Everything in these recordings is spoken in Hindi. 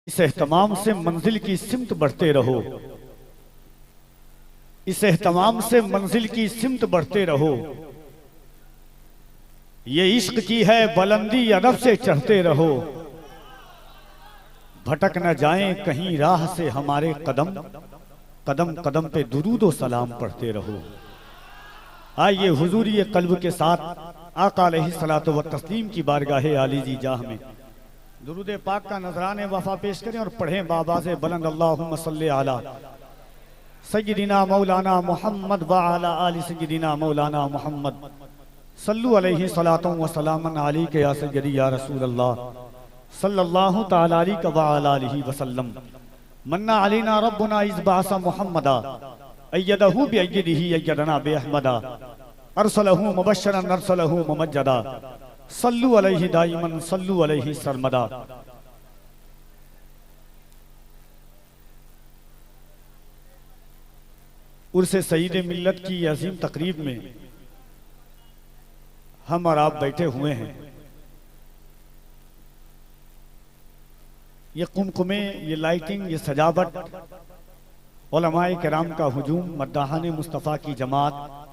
इस एहतमाम से मंजिल की सिमत बढ़ते रहो, इस एहतमाम से मंजिल की सिमत बढ़ते रहो। ये इश्क की है बुलंदी, अदब से चढ़ते रहो। भटक न जाएं कहीं राह से हमारे कदम, कदम कदम पे दुरूद व सलाम पढ़ते रहो। आइए हुजूरी कल्ब के साथ आका अलैहिस्सलातु व तस्लीम की बारगाहे आली जी जाह में दुरूद पाक का नजराने वफा पेश करें और पढ़ें बाबा से बुलंद अल्लाहुम्मा सल्ली अला सय्यिदिना मौलाना मुहम्मद व अला आलि सय्यिदिना मौलाना मुहम्मद सल्लु अलैहि सलातु व सलामन अलैका या सय्यदी या रसूल अल्लाह सल्लल्लाहु तआला अलैहि व अला आलिहि वसल्लम। मन्ना अलैना रब्बुना इज़ बअसा मुहम्मदा अय्यदहु बिअय्यदिही अय्यदना बिअहमदा अरसलहु मुबश्शिरन अरसलहु मुमज्जदा सल्लु अलैहि दाइमन सल्लु अलैहि सरमदा। उर्से सईद मिल्लत की अजीम तकरीब में हम और आप बैठे हुए हैं। ये कुमकुमे, ये लाइटिंग, ये सजावट, उलमाए किराम का हुजूम, मद्दाहाने मुस्तफ़ा की जमात,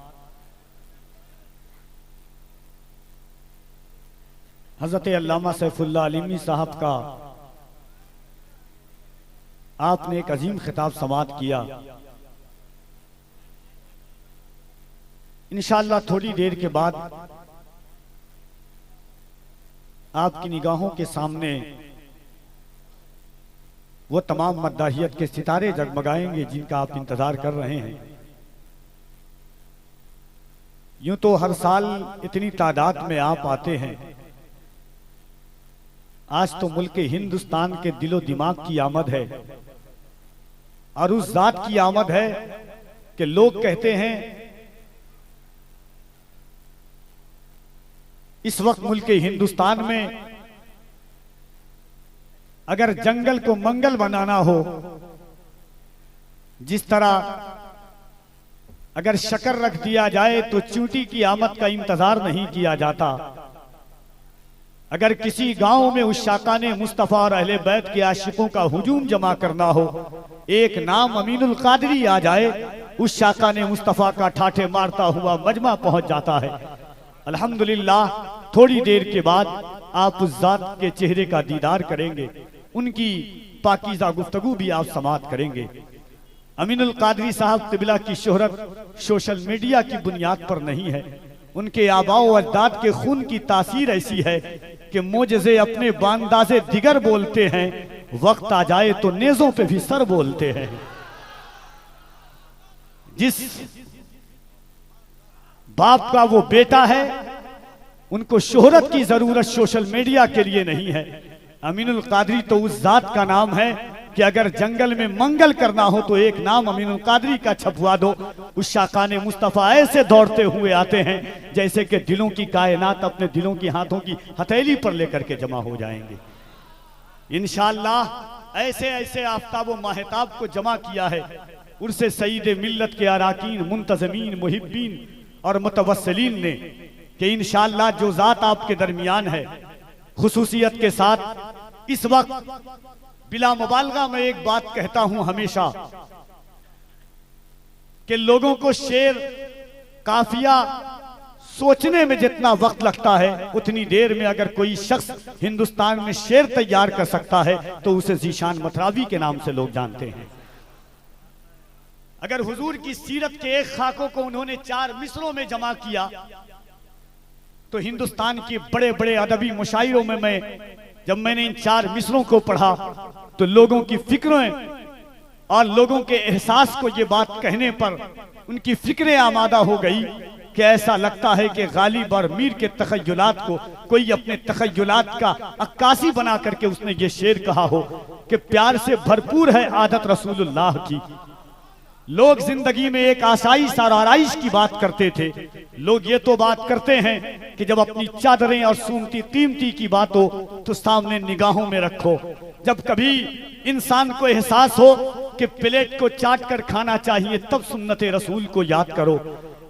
हज़रत अल्लामा सैफुल्लाह अलीमी साहब का आपने एक अजीम खिताब समाअत किया। इंशाअल्लाह थोड़ी देर के बाद आपकी निगाहों के सामने वो तमाम मद्दाहियत के सितारे जगमगाएंगे जिनका आप इंतजार कर रहे हैं। यूं तो हर साल इतनी तादाद में आप आते हैं, आज तो मुल्क हिंदुस्तान के दिलो दिमाग की आमद है और उस जात की आमद है कि लोग कहते हैं इस वक्त मुल्क हिंदुस्तान में अगर जंगल को मंगल बनाना हो, जिस तरह अगर शक्कर रख दिया जाए तो चूंटी की आमद का इंतजार नहीं किया जाता, अगर किसी गांव में उस शाकाने मुस्तफा और अहले बैत के आशिकों का हुजूम जमा करना हो, एक नाम अमीनुल कादरी आ जाए, उस शाकाने मुस्तफा का ठाठे मारता हुआ मजमा पहुंच जाता है। अल्हम्दुलिल्लाह थोड़ी देर के बाद आप उस जात के चेहरे का दीदार करेंगे, उनकी पाकीज़ा गुफ्तगू भी आप समाअत करेंगे। अमीनुल कादरी साहब तिबला की शोहरत सोशल मीडिया की बुनियाद पर नहीं है, उनके आबाओ अजदाद के खून की तासीर ऐसी है कि मोजज़े अपने बांदाज़े दिगर बोलते हैं, वक्त आ जाए तो नेज़ों पे भी सर बोलते हैं। जिस बाप का वो बेटा है, उनको शोहरत की जरूरत सोशल मीडिया के लिए नहीं है। अमीनुल कादरी तो उस जात का नाम है कि अगर जंगल में मंगल करना हो तो एक नाम अमीनुल कादरी का छपवा दो, उस शाकाने मुस्तफा ऐसे दौड़ते हुए आते हैं जैसे कि दिलों की कायनात अपने दिलों की हाथों की हथेली पर लेकर के जमा हो जाएंगे। इंशाअल्लाह ऐसे ऐसे आफ्ताब व माहताब को जमा किया है उर्से सईद मिल्लत के अराकीन, मुंतज़मीन, मुहिब्बीन और मुतवस्सिलीन ने कि इंशाअल्लाह जो जात आपके दरमियान है, खुसूसियत के साथ इस वक्त बिला मुबालगा में एक बात कहता हूं हमेशा कि लोगों को शेर काफिया सोचने में जितना वक्त लगता है, उतनी देर में अगर कोई शख्स हिंदुस्तान में शेर तैयार कर सकता है तो उसे ज़ीशान मथरावी के नाम से लोग जानते हैं। अगर हुजूर की सीरत के एक खाकों को उन्होंने 4 मिसरों में जमा किया तो हिंदुस्तान के बड़े बड़े अदबी मुशायरों में जब मैंने इन 4 मिसरों को पढ़ा तो लोगों की फिक्रें और लोगों के एहसास को ये बात कहने पर उनकी फिक्रें आमादा हो गई कि ऐसा लगता है कि गालिब और मीर के तखय्युलात को कोई अपने तखय्युलात का अक्कासी बना करके उसने ये शेर कहा हो कि प्यार से भरपूर है आदत रसूलुल्लाह की। लोग जिंदगी में एक आसाइश और आराइश की बात करते थे, लोग ये तो बात करते हैं कि जब अपनी चादरें और सूमती कीमती की बात हो तो सामने निगाहों में रखो। जब कभी इंसान को एहसास हो कि प्लेट को चाट कर खाना चाहिए तब सुन्नते रसूल को याद करो,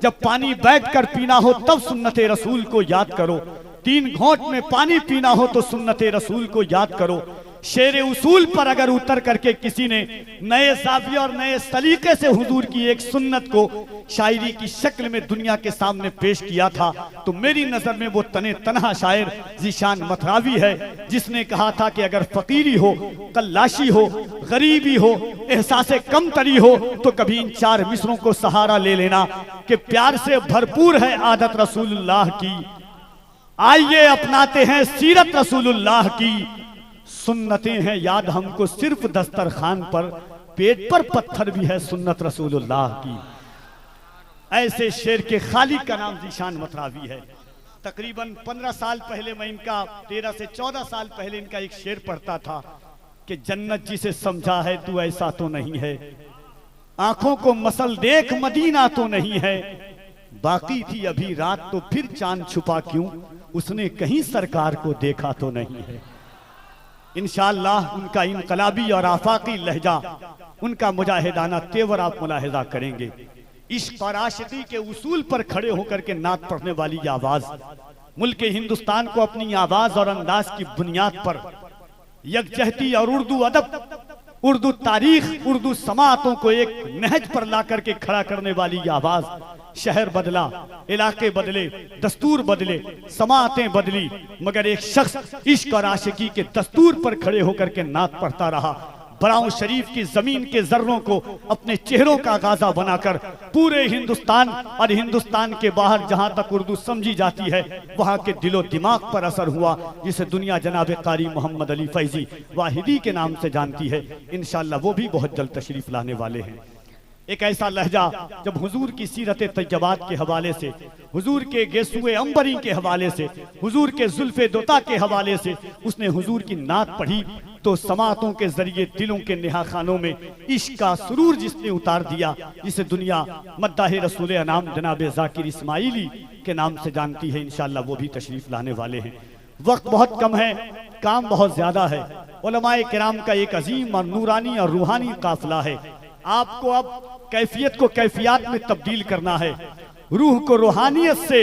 जब पानी बैठ कर पीना हो तब सुन्नते रसूल को याद करो, 3 घोंट में पानी पीना हो तो सुन्नते रसूल को याद करो, शेर उसूल पर अगर उतर करके किसी ने नए ज़ाविये और नए सलीके से हुजूर की एक सुन्नत को शायरी की शक्ल में दुनिया के सामने पेश किया था, तो मेरी नज़र में वो तने तनहा शायर ज़ीशान मथरावी है, जिसने कहा था कि अगर फ़कीरी हो, कल्लाशी हो, गरीबी हो, एहसासे कमतरी हो, तो कभी इन 4 मिसरों को सहारा ले लेना कि प्यार से भरपूर है आदत रसूलुल्लाह की, आइए अपनाते हैं सीरत रसूलुल्लाह की, सुन्नतें हैं याद हमको सिर्फ दस्तरखान पर, पेट पर पत्थर भी है सुन्नत रसूलुल्लाह की। ऐसे शेर के खालिक का नाम ज़ीशान मथरावी है। तकरीबन 15 साल पहले मैं इनका 13 से 14 साल पहले इनका एक शेर पढ़ता था कि जन्नत जिसे समझा है तू ऐसा तो नहीं है, आंखों को मसल देख मदीना तो नहीं है, बाकी थी अभी रात तो फिर चांद छुपा क्यों, उसने कहीं सरकार को देखा तो नहीं है। इंशाअल्लाह उनका इनकलाबी और आफाकी लहजा, उनका मुजाहिदाना तेवर आप मुलाहिजा करेंगे। इश्क और आशिकी के उसूल पर खड़े होकर के नात पढ़ने वाली ये आवाज मुल्क हिंदुस्तान को अपनी आवाज और अंदाज की बुनियाद पर यकजहती और उर्दू अदब, उर्दू तारीख, उर्दू समातों को एक नहज पर ला करके खड़ा करने वाली ये आवाज, शहर बदला, इलाके बदले, दस्तूर बदले, समातें बदली, मगर एक शख्स इश्क और आशिकी के दस्तूर पर खड़े होकर के नात पढ़ता रहा। बराऊं शरीफ की जमीन के जर्रों को अपने चेहरों का गाजा बनाकर पूरे हिंदुस्तान और हिंदुस्तान के बाहर जहां तक उर्दू समझी जाती है वहां के दिलो दिमाग पर असर हुआ, जिसे दुनिया जनाब कारी मोहम्मद अली फैजी वाहिदी के नाम से जानती है। इंशाअल्लाह वो भी बहुत जल्द तशरीफ लाने वाले हैं। एक ऐसा लहजा जब हुजूर की सीरत तैयबात के हवाले से, हुजूर के गेसुए अंबरी के हवाले से, हुजूर के जुल्फे दोता के हवाले से उसने हुजूर की नात पढ़ी, तो समातों के जरिए दिलों के नेहा खानों में इश्क का सुरूर जिसने उतार दिया, जिसे दुनिया मद्दाह रसूल अनाम जनाब जाकिर इस्माइली के नाम से जानती है। इंशाअल्लाह वो भी तशरीफ लाने वाले हैं। वक्त बहुत कम है, काम बहुत ज्यादा है। उलमाए किराम का एक अजीम और नूरानी और रूहानी काफिला है। आपको अब कैफियत को कैफियत में तब्दील करना है, रूह को रूहानियत से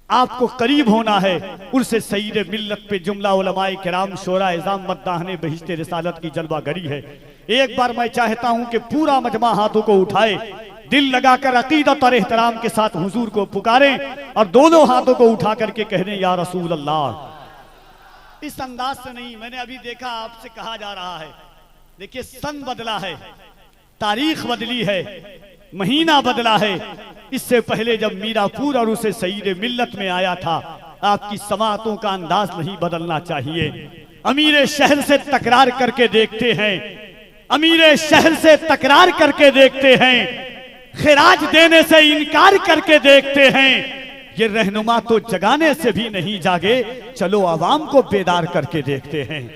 आपको करीब होना है। उनसे सईद मिल्लत पे जुमला उलमाए किराम शोरा इज़ाम मद्दाहने बहिश्ते रिसालत की जलवा गरी है। एक बार मैं चाहता हूं कि पूरा मजमा हाथों को उठाए, दिल लगाकर अकीदत और एहतराम के साथ हुजूर को पुकारें और दोनों हाथों को उठा करके कह दें या रसूल अल्लाह। इस अंदाज से नहीं, मैंने अभी देखा आपसे कहा जा रहा है, देखिए सन बदला है, तारीख बदली है, महीना बदला है। इससे पहले जब मीरापुर और उसे सईद मिल्लत में आया था, आपकी समातों का अंदाज नहीं बदलना चाहिए। अमीर शहर से तकरार करके देखते हैं, अमीर शहर से तकरार करके देखते हैं, खिराज देने से इनकार करके देखते हैं। ये रहनुमा तो जगाने से भी नहीं जागे, चलो आवाम को बेदार करके देखते हैं।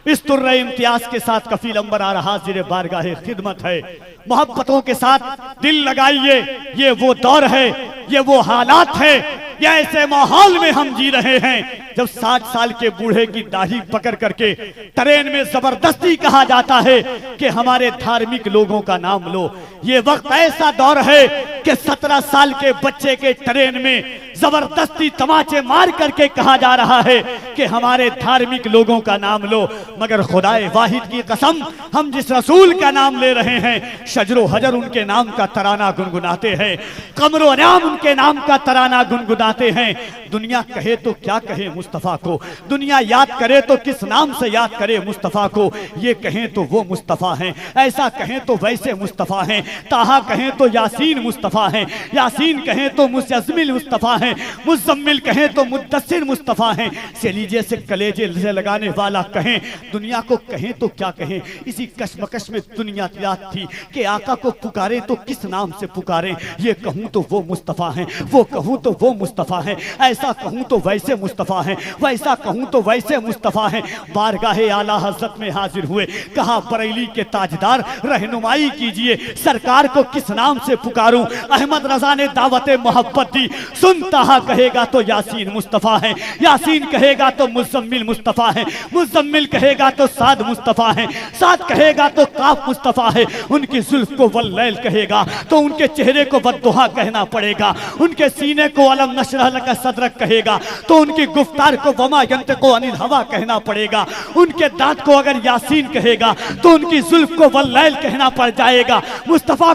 इस तुर्रे इम्तियाज के साथ कफील अंबर आ रहा हाजिर बारगाहे खिदमत है। मोहब्बतों के साथ दिल लगाइए, ये वो दौर है, ये वो हालात है, ये ऐसे माहौल में हम जी रहे हैं जब 60 साल के बूढ़े की दाढ़ी पकड़ करके ट्रेन में जबरदस्ती कहा जाता है कि हमारे धार्मिक लोगों का नाम लो। ये वक्त ऐसा दौर है कि 17 साल के बच्चे के ट्रेन में जबरदस्ती तमाचे मार करके कहा जा रहा है कि हमारे धार्मिक लोगों का नाम लो। मगर खुदाए वाहिद की कसम, हम जिस रसूल का नाम ले रहे हैं, शजरो हजर उनके नाम का तराना गुनगुनाते हैं, कमरो नाम उनके नाम का तराना गुनगुनाते हैं। दुनिया कहे तो क्या कहे मुस्तफ़ा को, दुनिया याद करे तो किस नाम से याद करे मुस्तफ़ा को। ये कहें तो वो मुस्तफ़ा हैं, ऐसा कहें तो वैसे मुस्तफ़ा हैं, ताहा कहें तो यासीन मुस्तफ़ा हैं, यासीन कहें तो मुस्तज़मिल मुस्तफ़ा हैं, मुज़म्मिल कहें तो मुद्दस्सिर मुस्तफ़ा हैं। से लीजिए से कलेजे से लगाने वाला कहें, दुनिया को कहें तो क्या कहें। इसी कश्मकश में दुनिया याद थी कि आका को पुकारे तो किस नाम से पुकारें। ये कहूँ तो वो मुस्तफ़ा हैं, वो कहूँ तो वो मुस्तफ़ा हैं, ऐसा कहूँ तो वैसे मुस्तफ़ा हैं, वैसा कहूँ तो वैसे मुस्तफ़ा हैं। बारगाहे आला हज़रत में हाजिर हुए, कहा बरेली के ताजदार रहनुमाई कीजिए, सरकार को किस नाम से पुकारूं। अहमद रजा ने दावत मोहब्बत दी। सुन ताहा कहेगा तो यासीन मुस्तफ़ा है, यासीन कहेगा तो मुज़म्मिल मुस्तफ़ा है, मुज़म्मिल कहेगा तो साद मुस्तफ़ा है, साद कहेगा तो काफ मुस्तफ़ा है। उनकी जुल्फ को वल्लैल कहेगा तो उनके चेहरे को वद्दुहा कहना पड़ेगा, उनके सीने को अलम नशरह लका सदरक कहेगा तो उनकी गुफ्तार को वमा यंतिकु अनिल हवा कहना पड़ेगा, उनके दांत को अगर यासीन कहेगा तो उनकी जुल्फ को वल्लैल कहना पड़ जाएगा। मुस्तफ़ा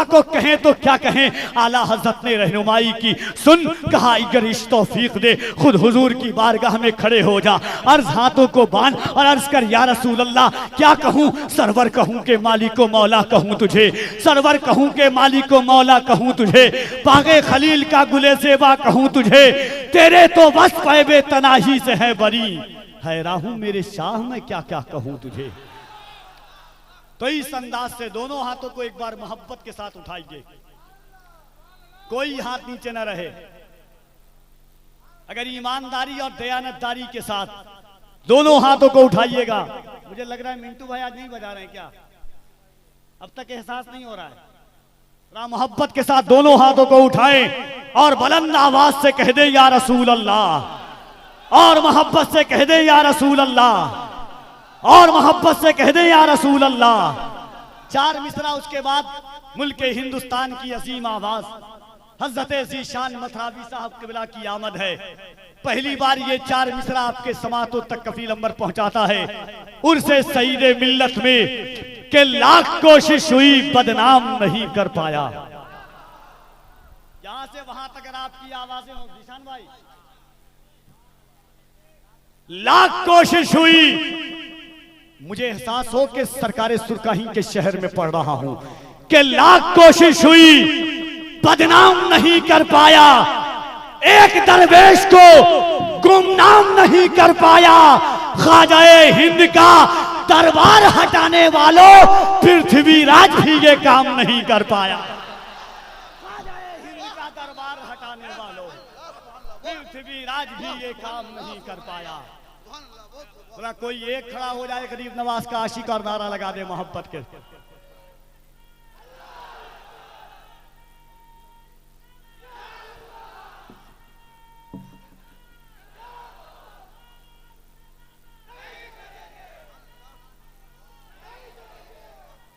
को कहें तो क्या कहें, आला हज़रत ने रहनुमाई की। सुन कहा अगर इश्क तौफीक दे खुद हुजूर की बारगाह में खड़े हो जा, अर्ज हाथों को बांध और अर्ज कर या रसूल अल्लाह क्या कहूँ, सरवर कहूँ के मालिक को मौला कहूँ तुझे, सरवर कहूँ के मालिक को मौला कहूँ तुझे, पागे खलील का गुले सेवा कहूँ तुझे, तेरे तो बस पैबे तनाही से है बरी, हैरान हूँ मेरे शाह मैं क्या क्या कहूँ तुझे। तो इस अंदाज से दोनों हाथों को एक बार मोहब्बत के साथ उठाइए, कोई हाथ नीचे न रहे। अगर ईमानदारी और दयानतदारी के साथ दोनों हाथों को उठाइएगा। मुझे लग रहा है मिंटू भाई आज नहीं बजा रहे हैं क्या, अब तक एहसास नहीं हो रहा है। मोहब्बत के साथ दोनों हाथों को उठाएं और बुलंद आवाज से कह दे या रसूल अल्लाह, और मोहब्बत से कह दे या रसूल अल्लाह, और मोहब्बत से कह दे या रसूल अल्लाह। चार मिसरा उसके बाद मुल्क हिंदुस्तान की अजीम आवाज हजरत ज़ीशान मथरावी साहब क़िबला की आमद है। पहली बार ये चार मिसरा आपके समातों तक कफील अंबर पहुंचाता है। उर्से सईदे मिल्लत में के लाख कोशिश हुई बदनाम नहीं कर पाया। यहां से वहां तक अगर आपकी आवाजें हो ज़ीशान भाई, लाख कोशिश हुई, मुझे एहसास हो कि सरकारे सुरकाही के शहर में पढ़ रहा हूं कि लाख कोशिश हुई बदनाम नहीं कर पाया, एक दरवेश को गुमनाम नहीं कर पाया। ख्वाजाए हिंद का दरबार हटाने वालों पृथ्वीराज भी ये काम नहीं कर पाया। ख्वाजाए हिंद का दरबार हटाने वालों पृथ्वीराज भी ये काम नहीं कर पाया। कोई एक खड़ा हो जाए गरीब नवाज का आशिक और नारा लगा दे मोहब्बत के।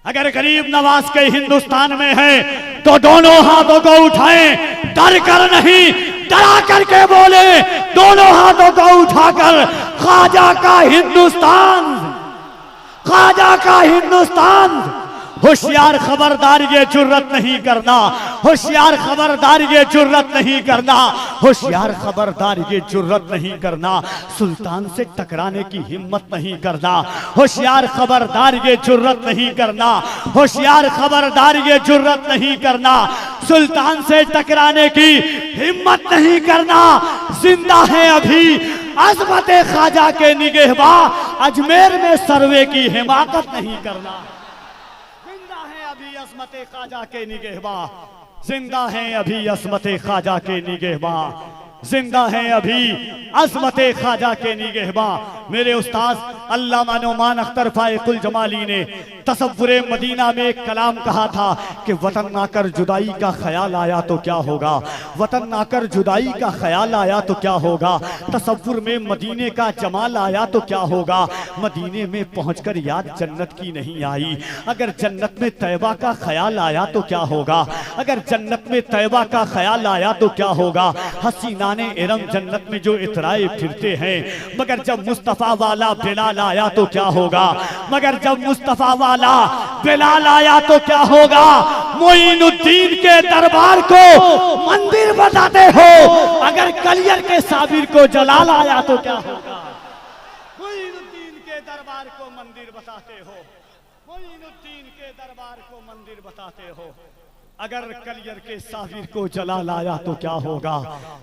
अगर गरीब नवाज के हिंदुस्तान में है तो दोनों हाथों को उठाएं, डर कर नहीं डरा करके बोले, दोनों हाथों को उठाकर ख्वाजा का हिंदुस्तान, ख्वाजा का हिंदुस्तान। होशियार खबरदार ये जुर्रत नहीं करना, होशियार खबरदार ये जुर्रत नहीं करना, होशियार खबरदार ये जुर्रत नहीं करना, सुल्तान से टकराने की हिम्मत नहीं करना, होशियार खबरदार ये जुर्रत नहीं करना, होशियार खबरदार ये जुर्रत नहीं करना, सुल्तान से टकराने की हिम्मत नहीं करना। जिंदा है अभी अजमत ख्वाजा के निगहबा, अजमेर में सर्वे की हिमाकत नहीं करना। जिंदा है अभी अजमत ख्वाजा के निगहबा, जिंदा है अभी अजमत ख्वाजा के निगहबा, जिंदा है अभी अजमत ख्वाजा के निगहबा। मेरे उस्ताद अल्लामा नौमान अख्तर फाइकुल जमाली ने तसव्वुरे मदीना में एक कलाम कहा था कि वतन आकर जुदाई का ख्याल आया तो क्या होगा, वतन आकर जुदाई का ख्याल आया तो क्या होगा, तसव्वुर में मदीने का जमाल आया तो क्या होगा, मदीने में पहुंचकर याद जन्नत की नहीं आई। अगर जन्नत में तैबा का ख्याल आया तो क्या होगा, अगर जन्नत में तैबा का ख्याल आया तो क्या होगा। हसीनाने इरम जन्नत में जो इतराए फिरते हैं, मगर जब मुस्तफ़ा वाला बिलाल आया तो क्या होगा, मगर जब मुस्तफ़ा वाला बिलाल आया तो क्या होगा। मोइनुद्दीन के दरबार को मंदिर बताते हो, अगर कलियर के साबिर को जलाल आया तो क्या होगा। मोइनुद्दीन के दरबार को मंदिर बताते हो, मोइनुद्दीन के दरबार को मंदिर बताते हो, अगर कलियर के साबिर को जला लाया तो क्या होगा,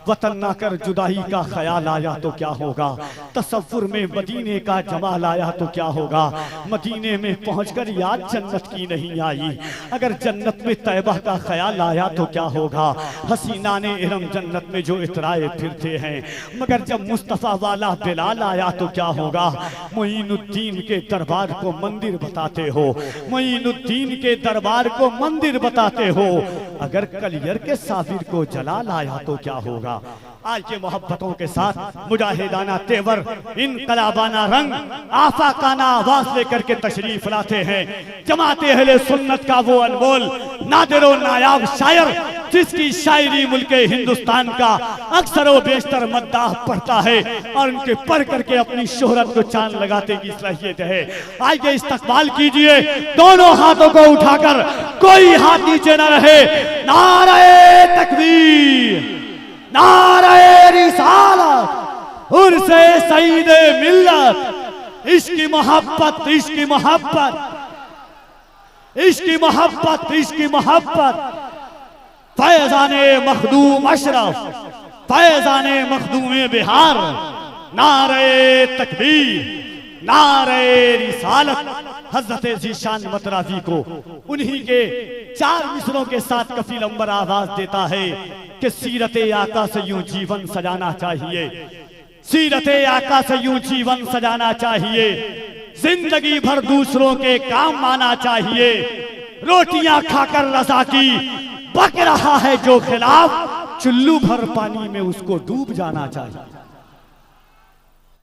वतन ना कर जुदाई का ख्याल आया तो क्या होगा, तसव्वुर में मदीने का जमाल आया तो क्या होगा, मदीने में पहुंचकर याद जन्नत की नहीं आई, अगर जन्नत में तैबा का ख्याल आया तो क्या होगा, हसीना ने इरम जन्नत में जो इतराए फिरते हैं, मगर जब मुस्तफ़ा वाला बिलाल आया तो क्या होगा। मोइनुद्दीन के दरबार को मंदिर बताते हो, मोइनुद्दीन के दरबार को मंदिर बताते हो, अगर कलियर के साबिर को जला लाया तो क्या होगा। आज के मोहब्बतों के साथ मुजाहिदाना तेवर, इनकलाबाना रंग, आफाकाना आवाज लेकर के तशरीफ लाते हैं जमाते अहले सुन्नत का वो अनमोल नादिरो नायाब शायर, जिसकी शायरी मुल्के हिंदुस्तान का अक्सर व बेशतर मद्दाह पढ़ता है और उनके पढ़ करके अपनी शोहरत को चांद लगाते की सलाहियत है। आइए इस्तकबाल कीजिए दोनों हाथों को उठाकर, कोई हाथ नीचे न रहे। नारे तकबीर, नारे रिसालत, उर्से सईदे मिल्लत, इश्की मोहब्बत, इश्की मोहब्बत, इश्की मोहब्बत, इश्की मोहब्बत, फैजाने मखदूम अशरफ, फैजाने मखदूम बिहार, नारे तकबीर, नारे रिसालत। हजरत ज़ीशान मतराफी को उन्हीं के 4 मिसरों के साथ कफील अंबर आवाज देता है कि सीरत आका से यूं जीवन सजाना चाहिए, सीरत आका से यूं जीवन सजाना चाहिए, जिंदगी भर दूसरों के काम आना चाहिए, रोटियां खाकर रज़ा की बक रहा है जो खिलाफ, चुल्लू भर पानी में उसको डूब जाना चाहिए।